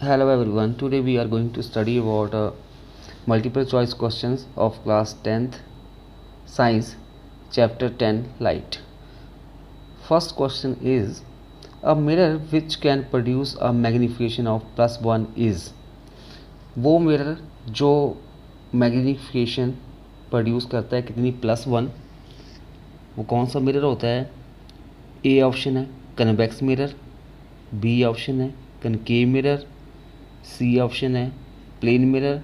Hello everyone, today we are going to study about multiple choice questions of class 10th science chapter 10 light. First question is, a mirror which can produce a magnification of +1 is, वो mirror जो magnification produce करता है कितनी +1, वो कौन सा mirror होता है? ए ऑप्शन है कन्वेक्स मिरर, बी ऑप्शन है कनकेव मिरर, सी ऑप्शन है प्लेन मिरर,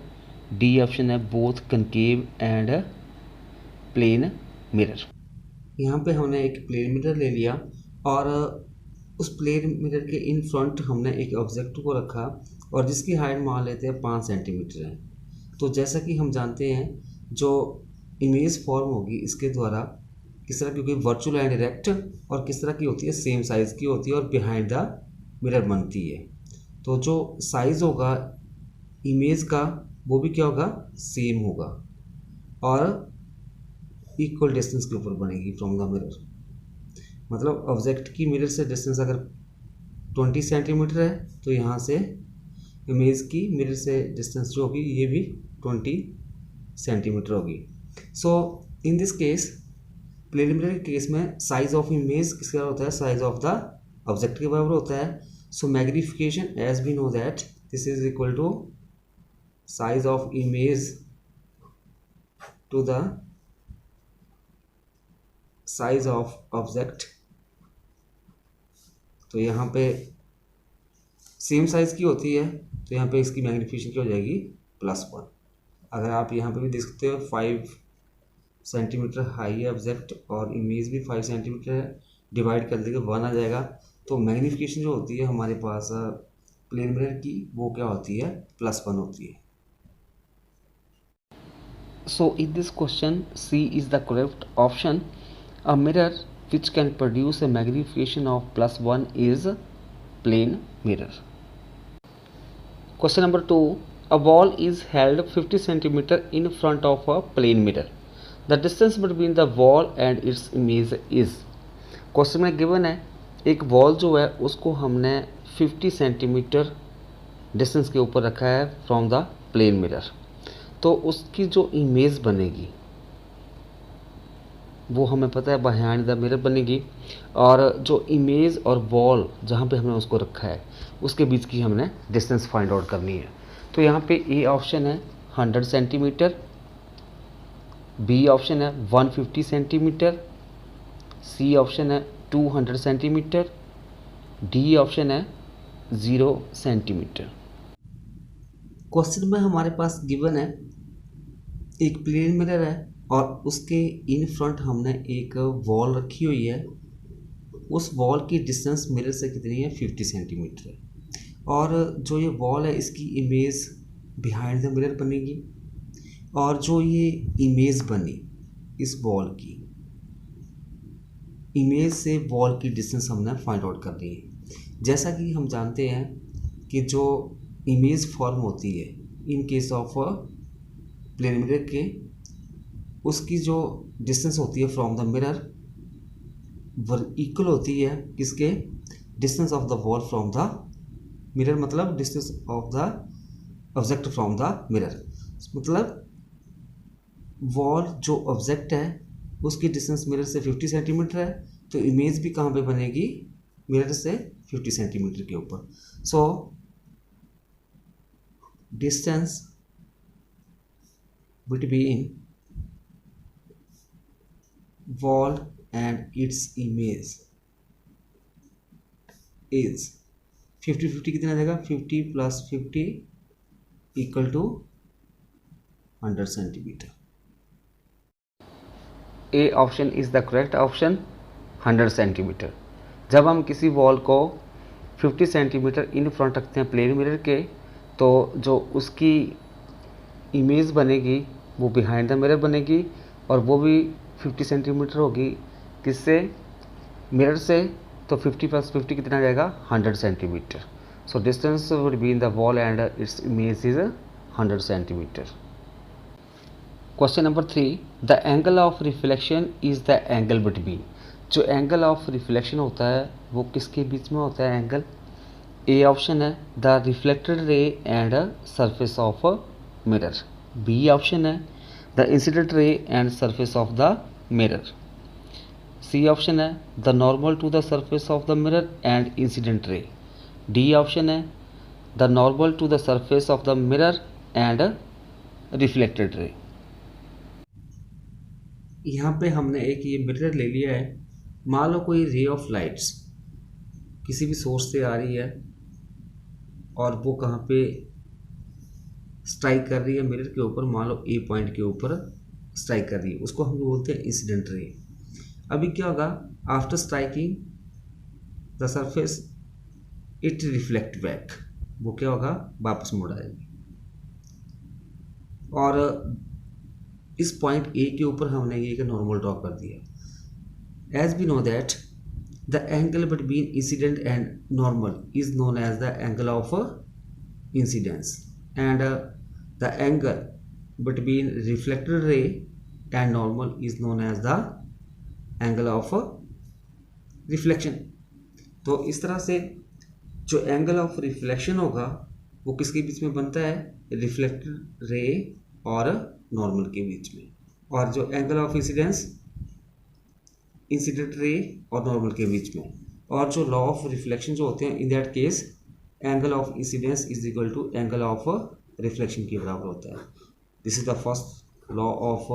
डी ऑप्शन है both concave and plane mirror. यहाँ पे हमने एक प्लेन मिरर ले लिया और उस प्लेन मिरर के इन फ्रंट हमने एक ऑब्जेक्ट को रखा और जिसकी हाइट मान लेते हैं 5 सेंटीमीटर है। तो जैसा कि हम जानते हैं जो इमेज फॉर्म होगी इसके द्वारा किस तरह की होगी, वर्चुअल एंड डायरेक्ट, और किस तरह की होती है, सेम साइज़ की होती है और बिहाइंड द मिरर बनती है। तो जो साइज़ होगा इमेज का वो भी क्या होगा, सेम होगा और इक्वल डिस्टेंस के ऊपर बनेगी फ्रॉम द मिरर। मतलब ऑब्जेक्ट की मिरर से डिस्टेंस अगर 20 सेंटीमीटर है तो यहाँ से इमेज की मिरर से डिस्टेंस जो होगी ये भी 20 सेंटीमीटर होगी। So in this case plane mirror के केस में साइज ऑफ इमेज किसके बराबर होता है, साइज ऑफ द ऑब्जेक्ट के बराबर होता है। So magnification as we know that this is equal to size of image to the size of object. तो यहाँ पे सेम साइज की होती है तो यहाँ पे इसकी मैग्निफिकेशन क्या हो जाएगी, +1। अगर आप यहाँ पे भी देख सकते हो 5 सेंटीमीटर हाई है ऑब्जेक्ट और इमेज भी 5 सेंटीमीटर है, डिवाइड कर देंगे 1 आ जाएगा। तो मैग्निफिकेशन जो होती है हमारे पास प्लेन मिरर की वो क्या होती है, +1 होती है। So in this question C is the correct option. A mirror which can produce a magnification of +1 is plane mirror. Question number 2. A wall is held 50 cm in front of a plane mirror. The distance between the wall and its image is. Question में given है एक wall जो है उसको हमने 50 centimetre distance के ऊपर रखा है फ्रॉम द प्लेन मिरर। तो उसकी जो इमेज बनेगी वो हमें पता है बिहाइंड द मिरर बनेगी, और जो इमेज और वॉल जहाँ पे हमने उसको रखा है उसके बीच की हमने डिस्टेंस फाइंड आउट करनी है। तो यहाँ पे ए ऑप्शन है 100 सेंटीमीटर, बी ऑप्शन है 150 सेंटीमीटर, सी ऑप्शन है 200 सेंटीमीटर, डी ऑप्शन है 0 सेंटीमीटर। क्वेश्चन में हमारे पास गिवन है एक प्लेन मिरर है और उसके इन फ्रंट हमने एक वॉल रखी हुई है। उस वॉल की डिस्टेंस मिरर से कितनी है, 50 सेंटीमीटर है, और जो ये वॉल है इसकी इमेज बिहाइंड द मिरर बनेगी, और जो ये इमेज बनी इस वॉल की इमेज से वॉल की डिस्टेंस हमने फाइंड आउट करनी है। जैसा कि हम जानते हैं कि जो इमेज फॉर्म होती है in case of plane mirror के, उसकी जो डिस्टेंस होती है फ्रॉम द मिरर इक्वल होती है किसके, distance of the wall from the mirror, मतलब distance of the object from the mirror. मतलब वॉल जो ऑब्जेक्ट है उसकी डिस्टेंस मिरर से 50 सेंटीमीटर है तो इमेज भी कहाँ पे बनेगी, मिरर से 50 सेंटीमीटर के ऊपर। सो distance between wall and its image is 50-50 कितना देगा, 50 + 50 = 100 centimetre. A option is the correct option, 100 centimetre. जब हम किसी वॉल को 50 सेंटीमीटर इन फ्रंट रखते हैं प्लेन मिरर के, तो जो उसकी इमेज बनेगी वो बिहाइंड द मिरर बनेगी, और वो भी 50 सेंटीमीटर होगी किससे, मिरर से। तो 50 + 50 कितना आ जाएगा, 100 centimetre. So distance between the wall and its image is 100 centimetre. Question number 3. The angle of reflection is the angle between. जो एंगल ऑफ रिफ्लेक्शन होता है वो किसके बीच में होता है एंगल, ए ऑप्शन है the reflected ray and surface of mirror. B option है the incident ray and surface of the mirror. C option है the normal to the surface of the mirror and incident ray. D option है the normal to the surface of the mirror and reflected ray. यहाँ पे हमने एक ये mirror ले लिया है। मान लो कोई रे ऑफ लाइट्स किसी भी सोर्स से आ रही है और वो कहाँ पे स्ट्राइक कर रही है मिरर के ऊपर, मान लो ए पॉइंट के ऊपर स्ट्राइक कर रही है, उसको हम बोलते हैं इंसिडेंट रे। अभी क्या होगा, after striking the surface it reflect back, वो क्या होगा, वापस मुड़ आएगी। और इस पॉइंट ए के ऊपर हमने ये एक नॉर्मल ड्रॉ कर दिया। As we know that the angle between incident and normal is known as the angle of incidence, and the angle between reflected ray and normal is known as the angle of reflection. तो इस तरह से जो angle of reflection होगा वो किसके बीच में बनता है, रिफ्लेक्टेड रे और नॉर्मल के बीच में। और जो angle of incidence incident ray और नॉर्मल के बीच में। और जो लॉ ऑफ रिफ्लेक्शन जो होते हैं, in that case angle of incidence is equal to angle of reflection के बराबर होता है। This is the first law of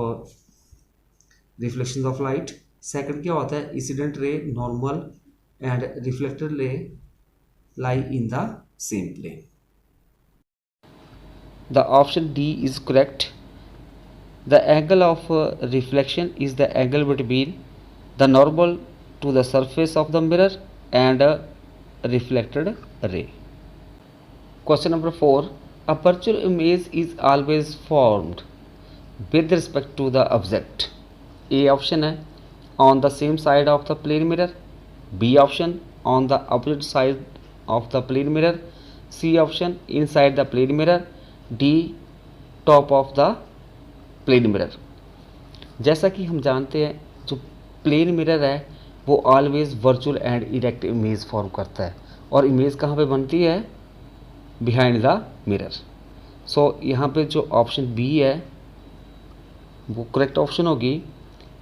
reflection of light. Second क्या होता है, incident ray, normal and reflected ray lie in the same plane. The option D is correct. The angle of reflection is the angle between the normal to the surface of the mirror and a reflected ray. Question number 4. A virtual image is always formed with respect to the object. A option है on the same side of the plane mirror. B option on the opposite side of the plane mirror. C option inside the plane mirror. D top of the plane mirror. जैसा कि हम जानते हैं जो plane mirror है वो always virtual and erect image form करता है, और इमेज कहाँ पे बनती है, बिहाइंड द मिरर। सो यहाँ पे जो ऑप्शन बी है वो करेक्ट ऑप्शन होगी।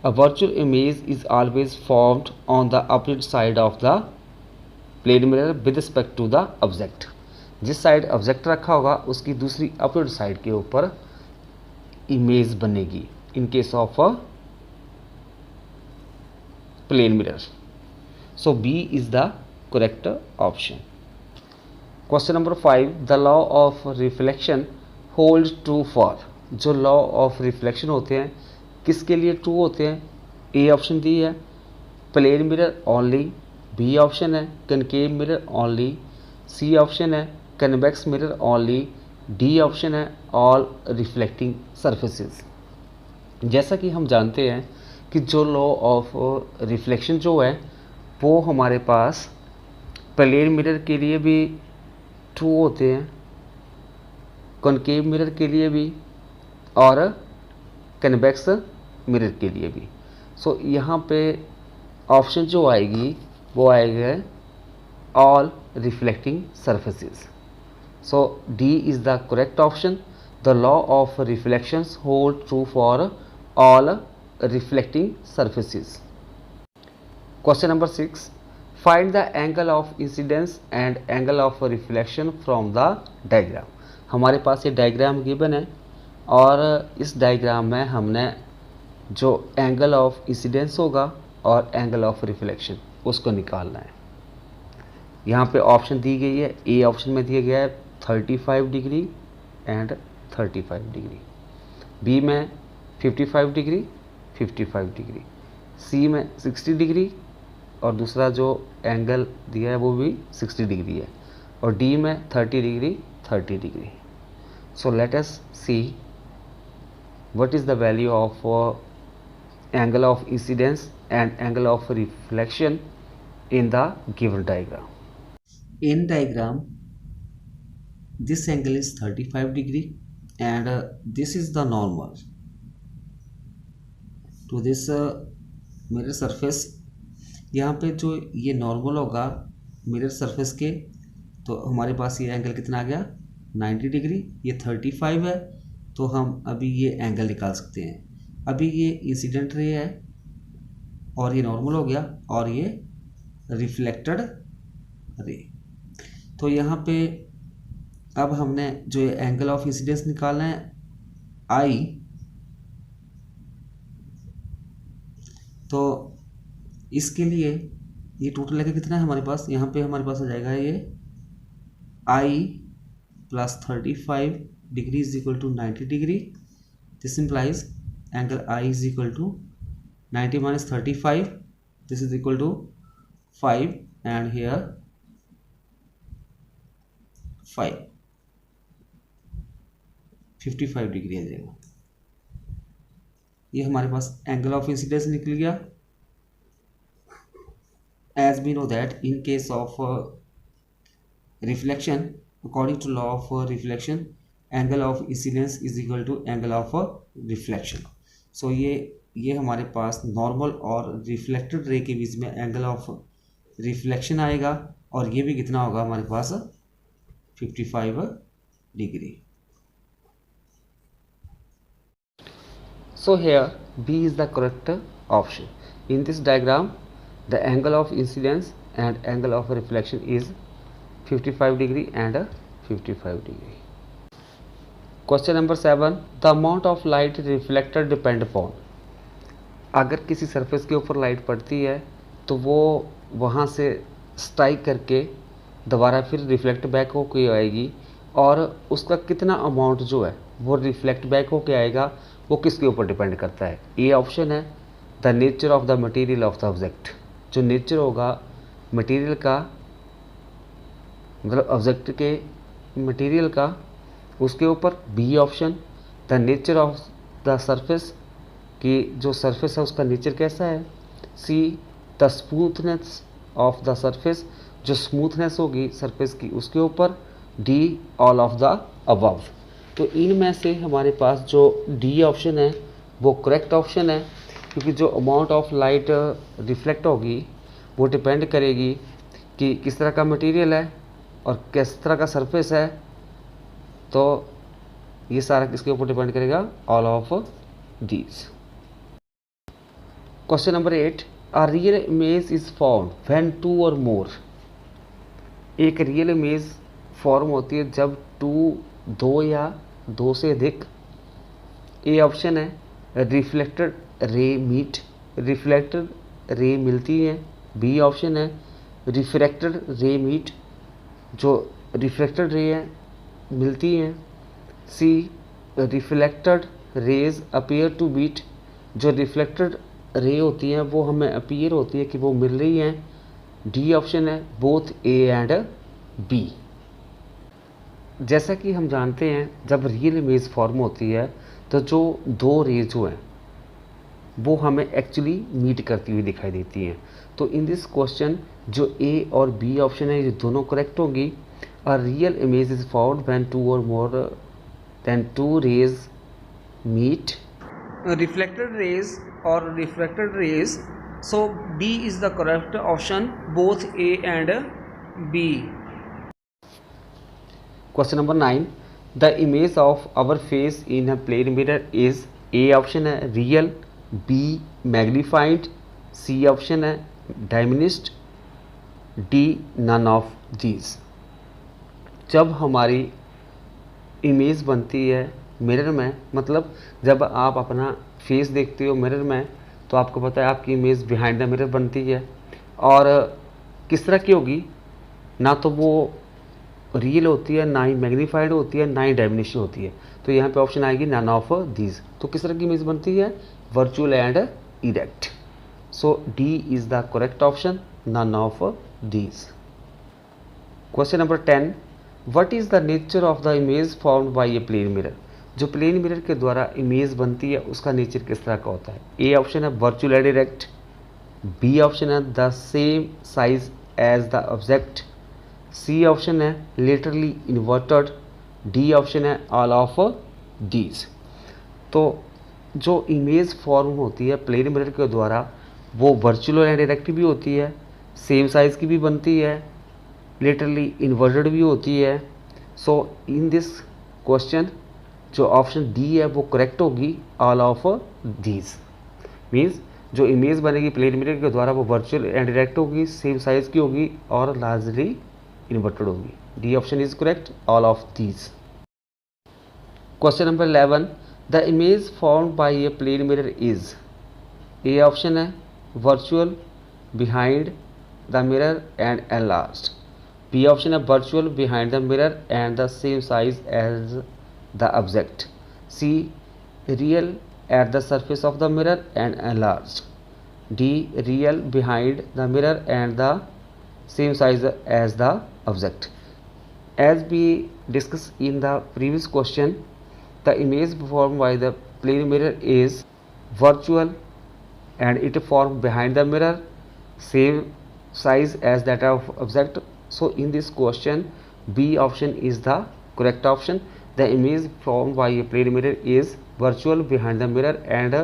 A virtual image is always formed on the opposite side of the plane mirror with respect to the object. जिस साइड ऑब्जेक्ट रखा होगा उसकी दूसरी अपोजिट साइड के ऊपर इमेज बनेगी in case of a plane mirror. So B is the correct option. Question number 5. The law of reflection hold true for. जो law of reflection होते हैं किसके लिए ट्रू होते हैं? ए ऑप्शन दी है plane mirror only, B option है concave mirror only, C option है convex mirror only, D option है ऑल रिफ्लेक्टिंग सरफेसेस। जैसा कि हम जानते हैं कि जो लॉ ऑफ रिफ्लेक्शन जो है वो हमारे पास प्लेन मिरर के लिए भी ट्रू होते हैं, कॉनकेव मिरर के लिए भी और कन्वेक्स मिरर के लिए भी। सो यहाँ पे ऑप्शन जो आएगी वो आएगा all reflecting surfaces. So D is the correct option. The law of reflections hold true for all reflecting surfaces. Question number 6. Find the angle of incidence and angle of reflection from the diagram. हमारे पास ये diagram given है और इस diagram में हमने जो angle of incidence होगा और एंगल ऑफ रिफ्लेक्शन उसको निकालना है। यहाँ पे ऑप्शन दी गई है, ए ऑप्शन में दिया गया है 35 डिग्री एंड 35 डिग्री, बी में 55 डिग्री 55 डिग्री, सी में 60 डिग्री और दूसरा जो एंगल दिया है वो भी 60 डिग्री है, और डी में 30 degree 30 degree. So let us see what is the value of angle of incidence and angle of reflection in the given diagram. In diagram this angle is 35 degree and this is the normal to this mirror surface। यहाँ पे जो ये normal होगा mirror surface के तो हमारे पास ये angle कितना आ गया 90 डिग्री, ये 35 है। तो हम अभी ये एंगल निकाल सकते हैं। अभी ये इंसिडेंट रे है और ये नॉर्मल हो गया और ये रिफ्लेक्टेड रे। तो यहाँ पे अब हमने जो ये एंगल ऑफ इंसिडेंस निकालना है आई, तो इसके लिए ये टोटल लेके कितना है हमारे पास, यहाँ पे हमारे पास आ जाएगा ये I plus 35 degree is equal to 90 degree. This implies angle I is equal to 90 minus 35, this is equal to 5 and here 5, 55 degree आ जाएगा। ये हमारे पास एंगल ऑफ इंसिडेंस निकल गया। As we know that in case of reflection, according to law of reflection, angle of incidence is equal to angle of reflection. So ये हमारे पास normal और reflected ray के बीच में एंगल ऑफ रिफ्लेक्शन आएगा और ये भी कितना होगा हमारे पास 55 degree. So here B is the correct option. In this diagram, the angle of incidence and angle of reflection is 55 degree and 55 degree. Question number 7. The amount of light reflected depend upon. अगर किसी surface के ऊपर light पड़ती है तो वो वहाँ से स्ट्राइक करके दोबारा फिर रिफ्लेक्ट बैक होके आएगी और उसका कितना अमाउंट जो है वो रिफ्लेक्ट बैक होके आएगा वो किसके ऊपर डिपेंड करता है। ये ऑप्शन है the nature of the material of the object, जो नेचर होगा मटेरियल का, मतलब ऑब्जेक्ट के मटेरियल का, उसके ऊपर। B option the nature of the surface, कि जो सरफेस है उसका नेचर कैसा है। C the smoothness of the surface, जो स्मूथनेस होगी सरफेस की उसके ऊपर। D all of the above. तो इनमें से हमारे पास जो डी ऑप्शन है वो करेक्ट ऑप्शन है, क्योंकि जो अमाउंट ऑफ लाइट रिफ्लेक्ट होगी वो डिपेंड करेगी कि किस तरह का मटेरियल है और किस तरह का सरफेस है। तो ये सारा किसके ऊपर डिपेंड करेगा, all of these. Question number 8. A real image is formed when two or more. एक रियल इमेज फॉर्म होती है जब दो या दो से अधिक। ए ऑप्शन है reflected ray meet, reflected ray मिलती है। बी ऑप्शन है रिफ्रैक्टेड रे मीट, जो रिफ्लेक्टेड रे है मिलती हैं। C reflected rays appear to meet, जो रिफ्लेक्टेड रे होती हैं वो हमें अपीयर होती है कि वो मिल रही हैं। डी ऑप्शन है बोथ ए एंड बी। जैसा कि हम जानते हैं जब रियल इमेज फॉर्म होती है तो जो दो रेज जो हैं वो हमें एक्चुअली मीट करती हुई दिखाई देती हैं। तो इन दिस क्वेश्चन जो ए और बी ऑप्शन है ये दोनों करेक्ट होंगी। A real image is found when two or more than two rays meet. Reflected rays or refracted rays, so B is the correct option, both A and B. Question number 9. The image of our face in a plane mirror is A option है real, B magnified, C option है diminished, D none of these. जब हमारी image बनती है mirror में, मतलब जब आप अपना फेस देखते हो मिरर में तो आपको पता है आपकी इमेज बिहाइंड द मिरर बनती है और किस तरह की होगी, ना तो वो रियल होती है, ना ही मैग्नीफाइड होती है, ना ही डायमिनिश होती है। तो यहाँ पे ऑप्शन आएगी नन ऑफ दीज। तो किस तरह की इमेज बनती है, virtual and erect. So D is the correct option, none of these. Question number 10. What is the nature of the image formed by a plane mirror. जो plane mirror के द्वारा image बनती है उसका नेचर किस तरह का होता है। ए ऑप्शन है virtual and direct, B option है the same size as the object, C option है लेटरली इन्वर्टेड, डी ऑप्शन है ऑल ऑफ दीज। तो जो इमेज फॉर्म होती है प्लेन मिरर के द्वारा वो वर्चुअल एंड डायरेक्ट भी होती है, सेम साइज़ की भी बनती है लिटरली इन्वर्टेड भी होती है। सो इन दिस क्वेश्चन जो ऑप्शन डी है वो करेक्ट होगी, ऑल ऑफ दीज। मीन्स जो इमेज बनेगी प्लेन मिरर के द्वारा वो वर्चुअल एंड डायरेक्ट होगी, सेम साइज की होगी और लार्जली इन्वर्टेड होगी। D option is correct, all of these. Question number 11, the image formed by a plane mirror is, a option है virtual behind the mirror and enlarged, B option है virtual behind the mirror and the same size as the object, C real at the surface of the mirror and enlarged, D real behind the mirror and the same size as the object. As we discussed in the previous question, the image formed by the plane mirror is virtual and it formed behind the mirror, same size as that of object. So in this question B option is the correct option. The image formed by a plane mirror is virtual behind the mirror and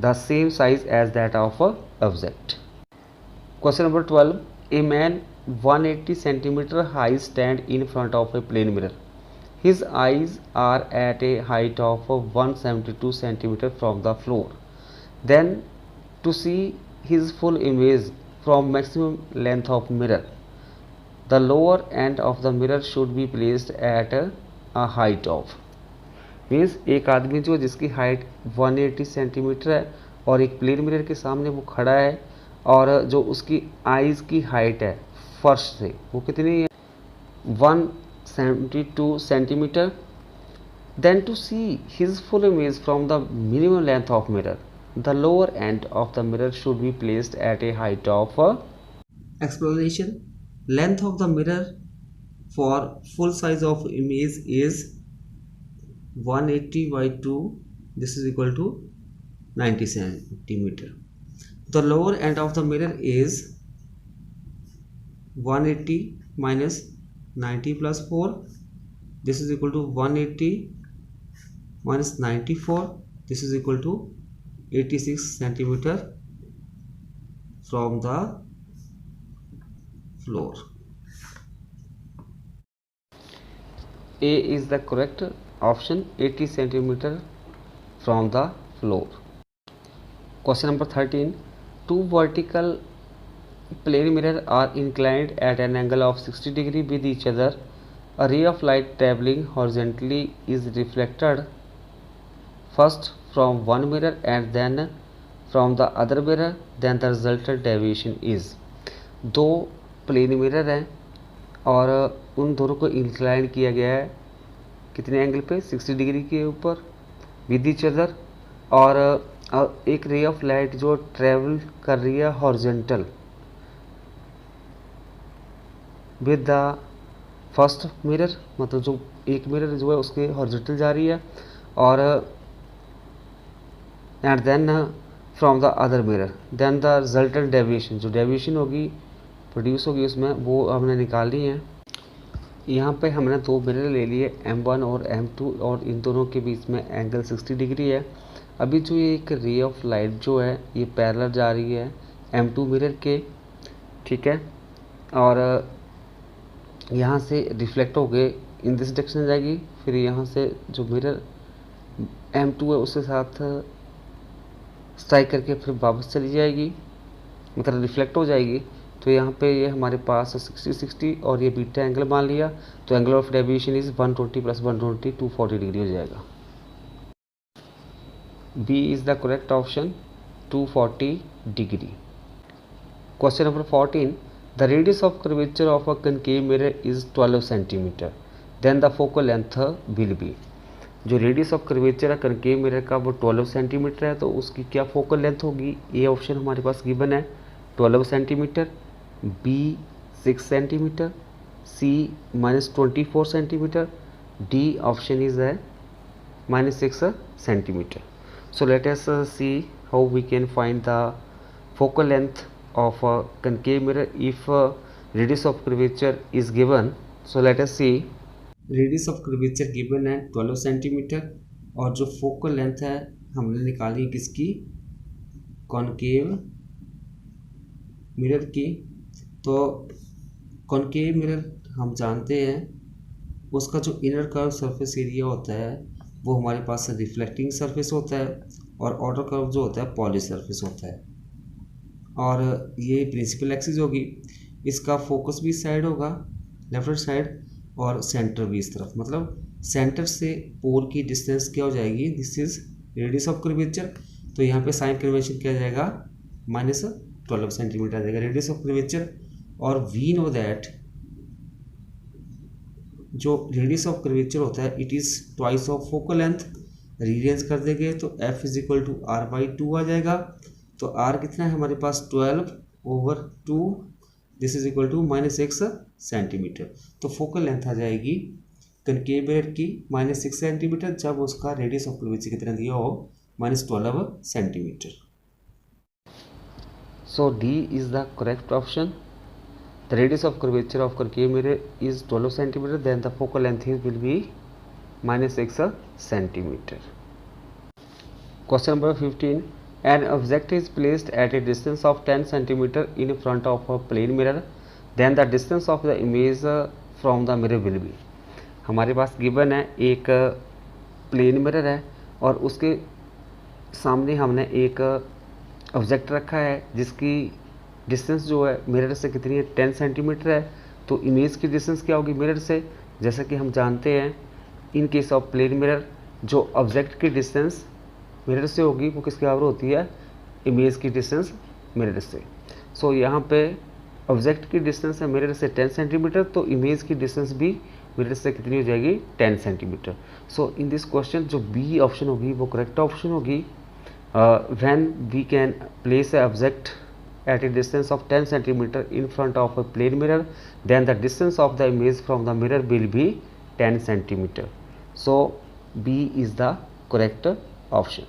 the same size as that of a object. Question number 12, a man 180 centimeter high stand in front of a plane mirror. His eyes are at a height of 172 centimeter from the floor. Then to see his full image from maximum length of mirror, the lower end of the mirror should be placed at a height of, means एक आदमी जो जिसकी height 180 centimetre है और एक plane mirror के सामने वो खड़ा है और जो उसकी आईज की हाइट है फर्श से वो कितनी है 172 centimetre. Then to see his full image from the minimum length of mirror, the lower end of the mirror should be placed at a height of explanation. Length of the mirror for full size of image is 180 by 2, this is equal to 90 centimeter. The lower end of the mirror is 180 minus 90 plus 4, this is equal to 180 minus 94, this is equal to 86 centimeter from the floor. A is the correct option, 80 centimeter from the floor. Question number 13, two vertical plane mirror are inclined at an angle of 60 degree with each other. A ray of light traveling horizontally is reflected first from one mirror and then from the other mirror, then the resultant deviation is. दो plane mirror हैं और उन दोनों को incline किया गया है कितने एंगल पे 60 डिग्री के ऊपर विद ईच अदर, और एक रे ऑफ लाइट जो ट्रेवल कर रही है horizontal with the first mirror, मतलब जो एक मिरर जो है उसके हॉरिजॉन्टल जा रही है और and then from the other mirror, then the resultant deviation जो डेविएशन होगी प्रोड्यूस होगी उसमें वो हमने निकालनी है. यहाँ पे हमने दो मिरर ले लिए M1 और M2 और इन दोनों के बीच में एंगल 60 डिग्री है. अभी जो ये एक रे ऑफ लाइट जो है ये पैरेलल जा रही है M2 मिरर के, ठीक है, और यहाँ से रिफ्लेक्ट हो गए इन दिस डायरेक्शन जाएगी, फिर यहाँ से जो मिरर M2 है उसके साथ स्ट्राइक करके फिर वापस चली जाएगी, मतलब रिफ्लेक्ट हो जाएगी. तो यहाँ पे ये हमारे पास 60 और ये बीटा एंगल मान लिया, तो angle of deviation is 120 plus 120 240 degree हो जाएगा. B is the correct option, 240 degree. Question number 14, the radius of curvature of a concave mirror is 12 centimetre, then the focal length will be. जो radius of curvature है concave mirror का वो 12 centimetre है, तो उसकी क्या फोकल लेंथ होगी. A option हमारे पास गिवन है 12 centimetre, B 6 centimetre, C -24 centimetre, D option is है -6 centimetre. So let us see how we can find the focal length of a concave mirror if radius of curvature is given. So let us see, radius of curvature given है 12 centimetre और जो focal length है हमने निकाली किसकी, concave mirror की. तो concave mirror हम जानते हैं उसका जो इनर कर्व सरफेस एरिया होता है वो हमारे पास रिफ्लेक्टिंग सरफेस होता है और आउटर कर्व जो होता है पॉलिश सरफेस होता है। और ये प्रिंसिपल एक्सिस होगी, इसका फोकस भी इस साइड होगा लेफ्ट हैंड साइड और सेंटर भी इस तरफ, मतलब सेंटर से पोल की डिस्टेंस क्या हो जाएगी, this is radius of curvature. तो यहाँ पे साइन कन्वेंशन क्या आ जाएगा, -12 सेंटीमीटर आ जाएगा रेडियस ऑफ कर्वेचर। और वी नो दैट जो रेडियस ऑफ कर्वेचर होता है it is twice of focal length. Rearrange कर देंगे तो f is equal to r/2 आ जाएगा। तो r कितना है हमारे पास 12/2, this is equal to -6 centimetre. तो फोकल लेंथ आ जाएगी कनकेव मिरर की -6 सेंटीमीटर जब उसका रेडियस ऑफ कर्वेचर कितना दिया हो, -12 centimetre. So D is the correct option. The radius of curvature of concave mirror is 12 centimeter, then the focal length will be -6 centimeter. Question number 15. An object is placed at a distance of 10 centimeter in front of a plane mirror, then the distance of the image from the mirror will be. हमारे पास given है एक plane mirror है और उसके सामने हमने एक object रखा है जिसकी डिस्टेंस जो है मिरर से कितनी है, 10 सेंटीमीटर है। तो इमेज की डिस्टेंस क्या होगी मिरर से, जैसा कि हम जानते हैं in case of plane mirror जो ऑब्जेक्ट की डिस्टेंस मिरर से होगी वो किसके बराबर होती है, इमेज की डिस्टेंस मिरर से। सो यहाँ पे ऑब्जेक्ट की डिस्टेंस है मिरर से 10 सेंटीमीटर, तो इमेज की डिस्टेंस भी मिरर से कितनी हो जाएगी, 10 centimetre. So in this question जो बी ऑप्शन होगी वो करेक्ट ऑप्शन होगी। When we can place a object at a distance of 10 centimeter in front of a plane mirror, then the distance of the image from the mirror will be 10 centimeter. So B is the correct option.